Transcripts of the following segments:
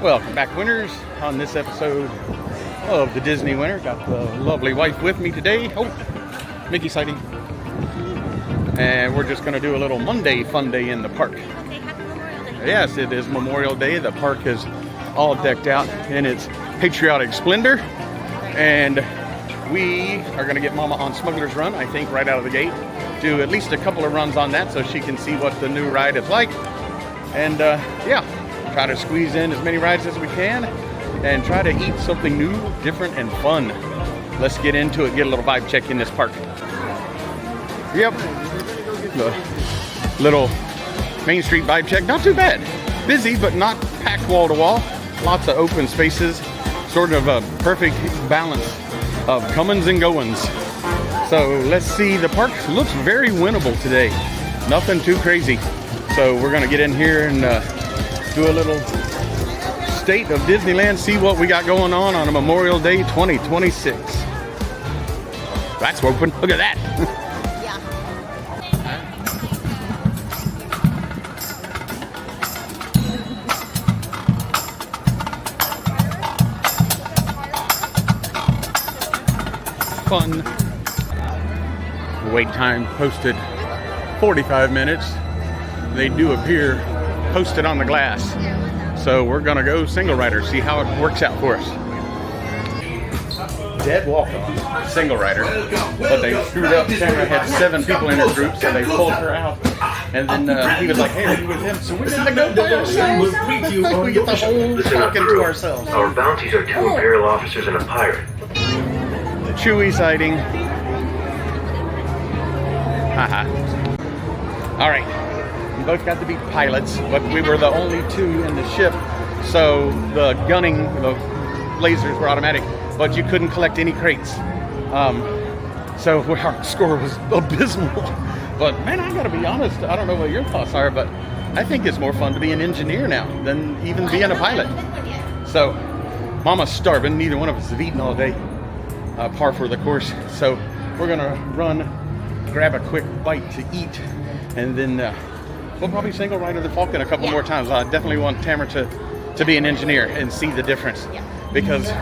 Welcome back, winners. On this episode of the Disney Winter, got the lovely wife with me today. Oh, Mickey sighting. And we're just going to do a little Monday fun day in the park. Okay, happy Memorial Day. Yes, it is Memorial Day. The park is all decked out in its patriotic splendor. And we are going to get Mama on Smuggler's Run, I think, right out of the gate. Do at least a couple of runs on that so she can see what the new ride is like. And yeah, try to squeeze in as many rides as we can and try to eat something new, different, and fun. Let's get into it, get a little vibe check in this park. Yep, the little Main Street vibe check, not too bad. Busy, but not packed wall to wall. Lots of open spaces, sort of a perfect balance of comings and goings. So let's see, the park looks very winnable today. Nothing too crazy. So we're gonna get in here and do a little state of Disneyland, see what we got going on a Memorial Day 2026. That's open, look at that. Yeah. Fun. Wait time posted 45 minutes. They do appear posted on the glass. So we're gonna go single rider, see how it works out for us. Dead walk-on, single rider, but they screwed up. Tamara had 7 people in her group, so they pulled her out. And then he was like, "Hey, are you with him?" So we're gonna go by ourselves. We get the whole talking to ourselves. Our bounties are 2 Imperial officers and a pirate. Chewie sighting. Haha. All right. We both got to be pilots, but we were the only 2 in the ship, so the gunning, the lasers were automatic, but you couldn't collect any crates. So our score was abysmal. But man, I gotta be honest, I don't know what your thoughts are, but I think it's more fun to be an engineer now than even being a pilot. So Mama's starving, neither one of us have eaten all day, par for the course. So we're gonna run, grab a quick bite to eat, and then we'll probably single rider the Falcon a couple more times. I definitely want Tamara to be an engineer and see the difference, because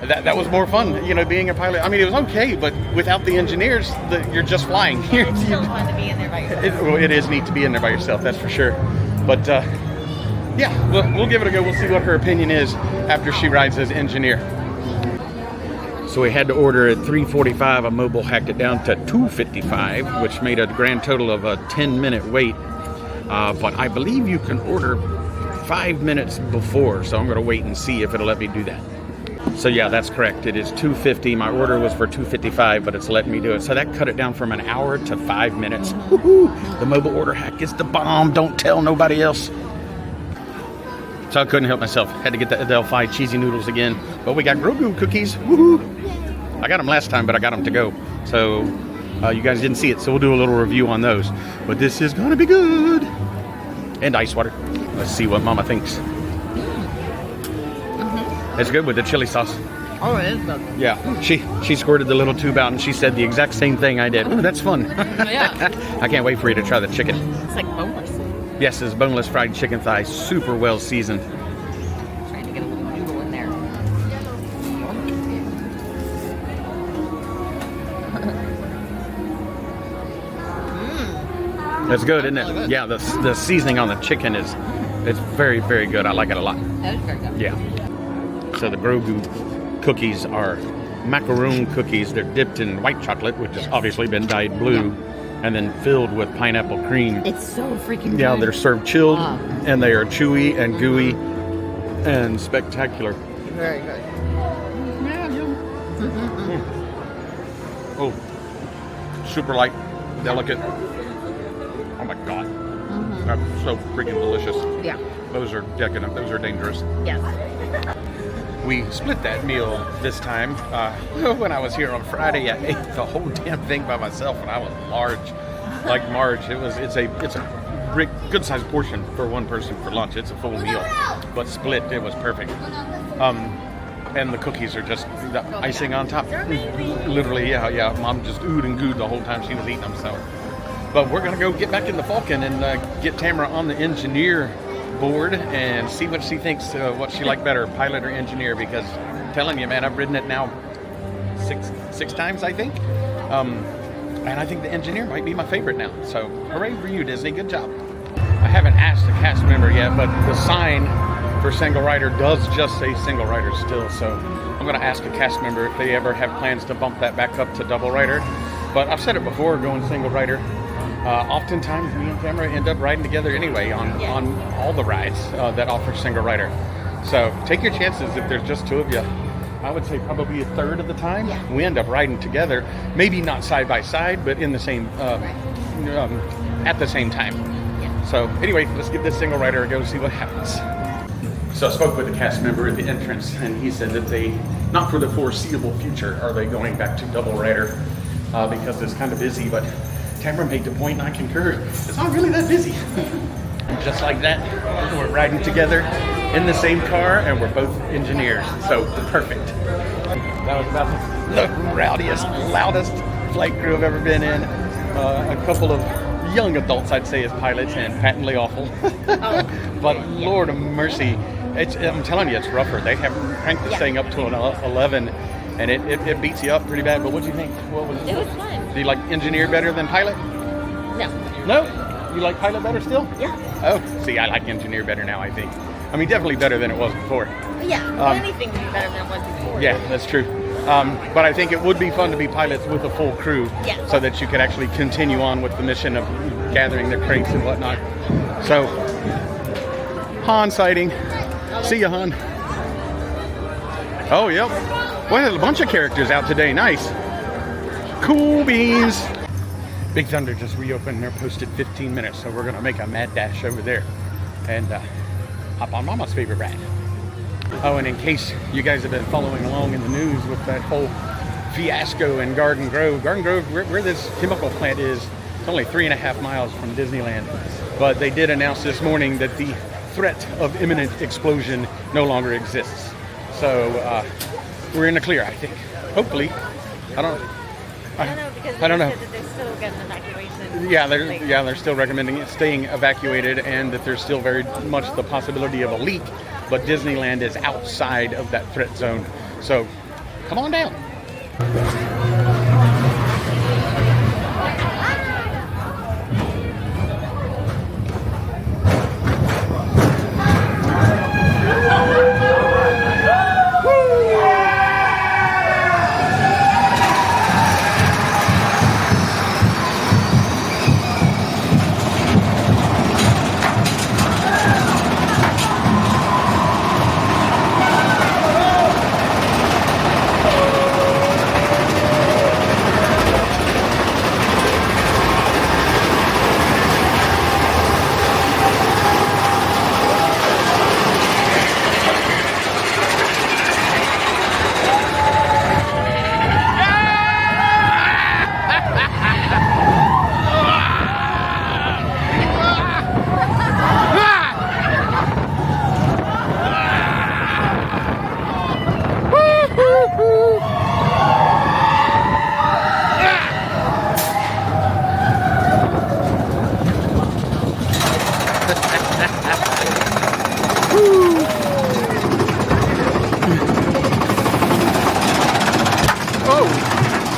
that was more fun, you know, being a pilot. I mean, it was okay, but without the engineers, you're just flying. It's still fun to be in there by yourself. It is neat to be in there by yourself, that's for sure. But yeah, we'll give it a go. We'll see what her opinion is after she rides as engineer. So we had to order at 3:45. A mobile hacked it down to 2:55, which made a grand total of a 10-minute wait. But I believe you can order 5 minutes before, so I'm going to wait and see if it'll let me do that. So yeah, that's correct. It is 2:50. My order was for 2:55, but it's letting me do it. So that cut it down from an hour to 5 minutes. Woohoo! The mobile order hack is the bomb. Don't tell nobody else. So I couldn't help myself. Had to get the Adelphi cheesy noodles again. But we got Grogu cookies. Woohoo! I got them last time, but I got them to go. So you guys didn't see it, so we'll do a little review on those. But this is gonna be good. And ice water. Let's see what Mama thinks. It's good with the chili sauce. Oh, it is good. Yeah, she squirted the little tube out and she said the exact same thing I did. Ooh, that's fun. Yeah. I can't wait for you to try the chicken. It's like boneless. Yes, it's boneless fried chicken thighs, super well seasoned. Trying to get a little noodle in there. It's good, isn't it? Yeah, the seasoning on the chicken it's very, very good. I like it a lot. That is very good. Yeah. So the Grogu cookies are macaroon cookies. They're dipped in white chocolate, which has obviously been dyed blue, and then filled with pineapple cream. It's so freaking good. Yeah, they're served chilled, and they are chewy and gooey and spectacular. Very good. Oh, super light, delicate. Oh my God, that's so freaking delicious. Yeah. Those are decadent. Those are dangerous. Yes. We split that meal this time. When I was here on Friday, I ate the whole damn thing by myself, and I was large, like Marge. It's a good sized portion for one person for lunch. It's a full meal, but split, it was perfect. And the cookies are just the icing on top. Literally, yeah. Mom just oohed and gooed the whole time she was eating them. So, but we're gonna go get back in the Falcon and get Tamara on the engineer board and see what she thinks, what she liked better, pilot or engineer, because I'm telling you, man, I've ridden it now six times, I think. And I think the engineer might be my favorite now. So hooray for you, Disney. Good job. I haven't asked a cast member yet, but the sign for single rider does just say single rider still. So I'm going to ask a cast member if they ever have plans to bump that back up to double rider. But I've said it before, going single rider. Oftentimes, me and Tamara end up riding together anyway on all the rides that offer single rider. So take your chances if there's just two of you. I would say probably a third of the time we end up riding together. Maybe not side by side, but in the same at the same time. Yeah. So anyway, let's give this single rider a go, see what happens. So I spoke with the cast member at the entrance, and he said that they, not for the foreseeable future, are they going back to double rider because it's kind of busy. But Tamara made the point, and I concur. It's not really that busy. And just like that, we're riding together in the same car, and we're both engineers, so perfect. That was about the rowdiest, loudest flight crew I've ever been in. A couple of young adults, I'd say, as pilots, and patently awful. But Lord of mercy, I'm telling you, it's rougher. They have cranked this thing up to an 11, and it beats you up pretty bad. But what do you think? It was fun. Do you like engineer better than pilot? No. No? You like pilot better still? Yeah. Oh, see, I like engineer better now, I think. I mean, definitely better than it was before. Yeah. Anything would be better than it was before. Yeah, that's true. But I think it would be fun to be pilots with a full crew, so that you could actually continue on with the mission of gathering the crates and whatnot. So, Han sighting. See ya, Han. Oh, yep. Well, there's a bunch of characters out today. Nice. Cool beans. Big Thunder just reopened. They're posted 15 minutes, so we're going to make a mad dash over there and hop on Mama's favorite ride. Oh, and in case you guys have been following along in the news with that whole fiasco in Garden Grove, where this chemical plant is, it's only 3.5 miles from Disneyland. But they did announce this morning that the threat of imminent explosion no longer exists. So we're in the clear, I think. Hopefully. I don't know, because I don't know. Said that they're still getting evacuation. Yeah, they're still recommending it staying evacuated, and that there's still very much the possibility of a leak. But Disneyland is outside of that threat zone. So come on down.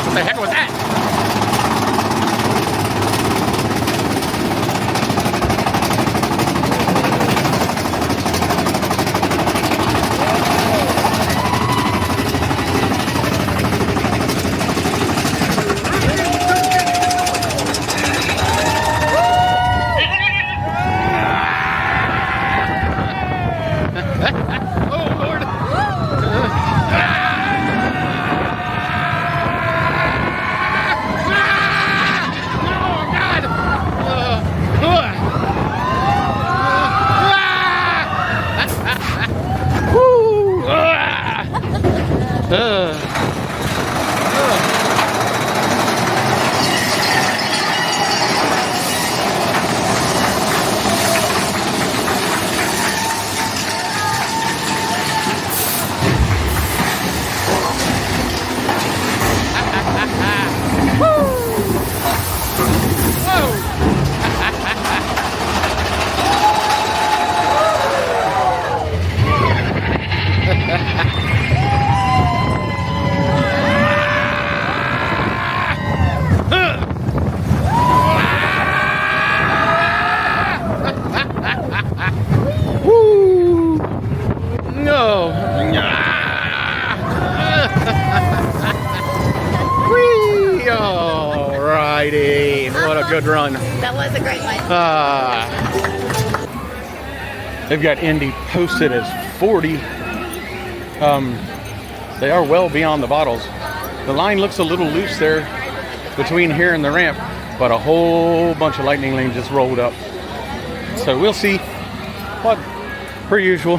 What the heck was that? Oh, Lord. righty. What a good run. That was a great one. They've got Indy posted as 40. They are well beyond the bottles. The line looks a little loose there between here and the ramp, but a whole bunch of lightning lanes just rolled up. So we'll see. But per usual,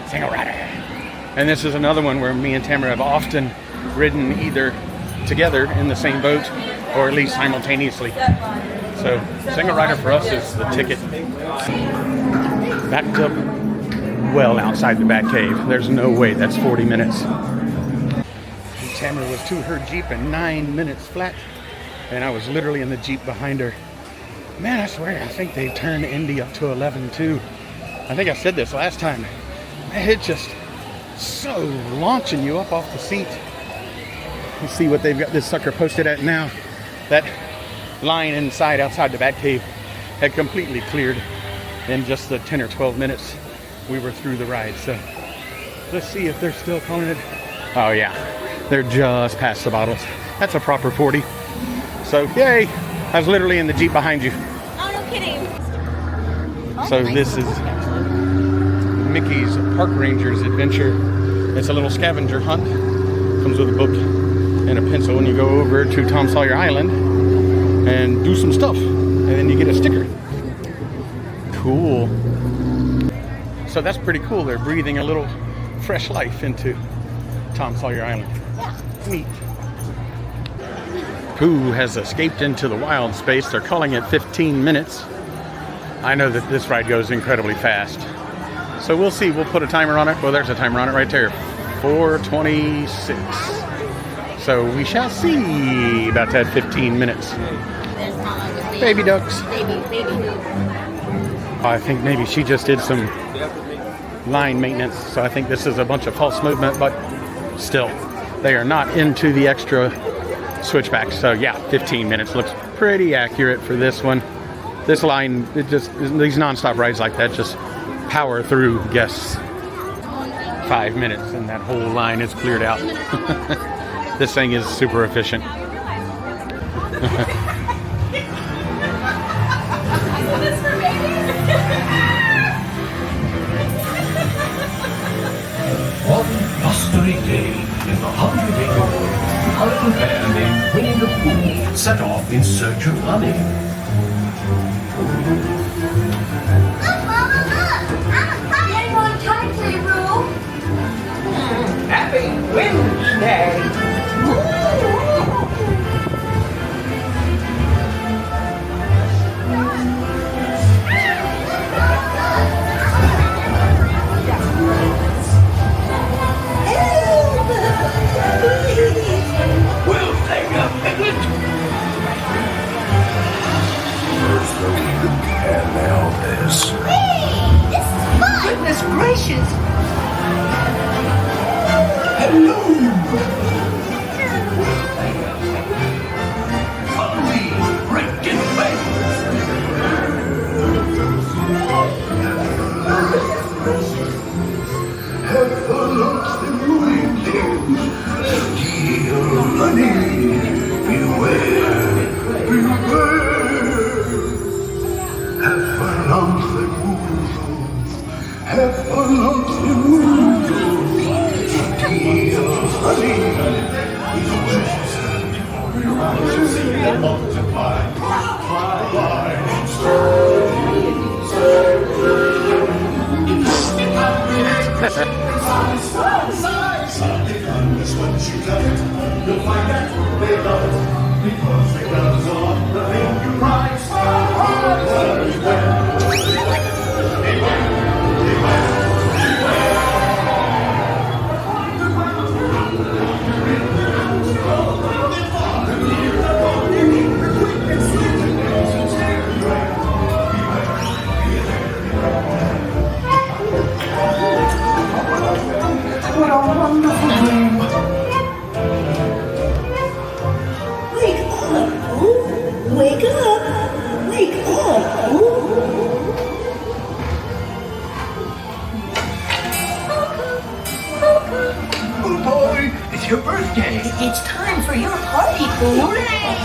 single rider. And this is another one where me and Tamara have often ridden either together in the same boat or at least simultaneously. So single rider for us is the ticket. Backed up well outside the Bat Cave. There's no way that's 40 minutes. Tamara was to her Jeep in 9 minutes flat, and I was literally in the Jeep behind her. Man, I swear, I think they turned Indy up to 11 too. I think I said this last time. It's just so launching you up off the seat. You see what they've got this sucker posted at now. That line inside outside the Bat Cave had completely cleared in just the 10 or 12 minutes we were through the ride. So let's see if they're still calling it. Oh yeah, they're just past the bottles. That's a proper 40. So yay, I was literally in the Jeep behind you. Oh, no kidding. So this is Mickey's Park Rangers Adventure. It's a little scavenger hunt. Comes with a book and a pencil, and you go over to Tom Sawyer Island and do some stuff, and then you get a sticker. Cool. So that's pretty cool. They're breathing a little fresh life into Tom Sawyer Island. Neat. Pooh has escaped into the wild space. They're calling it 15 minutes. I know that this ride goes incredibly fast. So we'll see. We'll put a timer on it. Well, there's a timer on it right there. 4:26. So we shall see. About to have 15 minutes. There's Mama with Baby ducks. Baby. I think maybe she just did some line maintenance. So I think this is a bunch of false movement, but still, they are not into the extra switchbacks. So yeah, 15 minutes looks pretty accurate for this one. This line, it just, these nonstop rides like that just power through guests. 5 minutes and that whole line is cleared out. This thing is super efficient. One blustery day in the 100-acre a little bear named Winnie the Pooh set off in search of honey. Happy Wednesday! We'll take a picnic. First the week, and now this. This is fun! Goodness gracious! Hello! Halloween, breaking Have a look at moving things. Steal money. Beware. Have a lump that moves. Have a lump that moves. Steal money. Multiply. You'll find that they love it because they got us on the thing you price. It's your birthday. It's time for your party, Pooh. Hooray!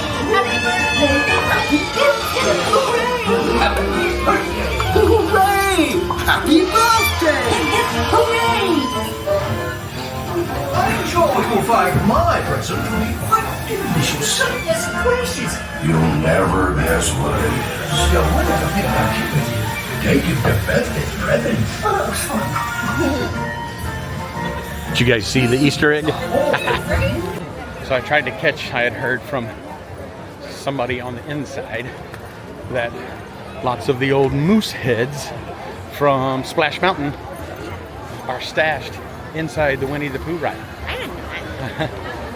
Happy birthday! Hooray! Happy birthday! Hooray! I'm sure you'll find my present to be quite delicious. Goodness gracious! You'll never guess what it is. So what a big activity. Take it to birthday present. Did you guys see the Easter egg? So I tried to catch, I had heard from somebody on the inside that lots of the old moose heads from Splash Mountain are stashed inside the Winnie the Pooh ride.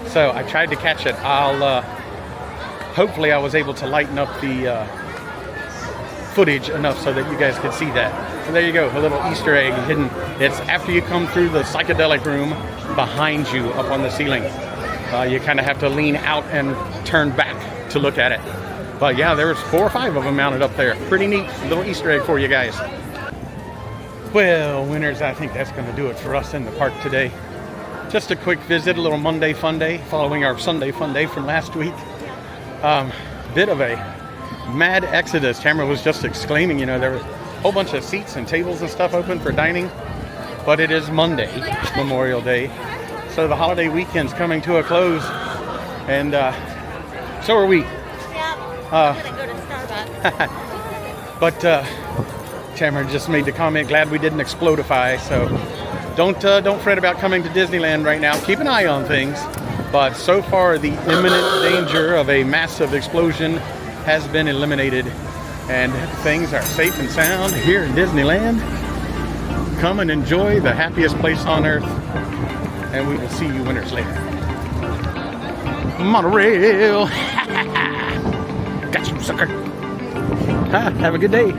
So I tried to catch it. Hopefully I was able to lighten up the footage enough so that you guys could see that. So there you go, a little Easter egg hidden. It's after you come through the psychedelic room behind you up on the ceiling. You kind of have to lean out and turn back to look at it. But yeah, there's 4 or 5 of them mounted up there. Pretty neat little Easter egg for you guys. Well, winners, I think that's going to do it for us in the park today. Just a quick visit, a little Monday fun day following our Sunday fun day from last week. Bit of a mad exodus. Tamara was just exclaiming, you know, there was a whole bunch of seats and tables and stuff open for dining. But it is Monday, Memorial Day. So the holiday weekend's coming to a close. And so are we. Yep. I'm gonna go to Starbucks. But Tamara just made the comment, glad we didn't explodify. So don't fret about coming to Disneyland right now. Keep an eye on things. But so far, the imminent danger of a massive explosion has been eliminated. And things are safe and sound here in Disneyland. Come and enjoy the happiest place on earth. And we will see you winners later. Monorail. Got you, sucker. Have a good day.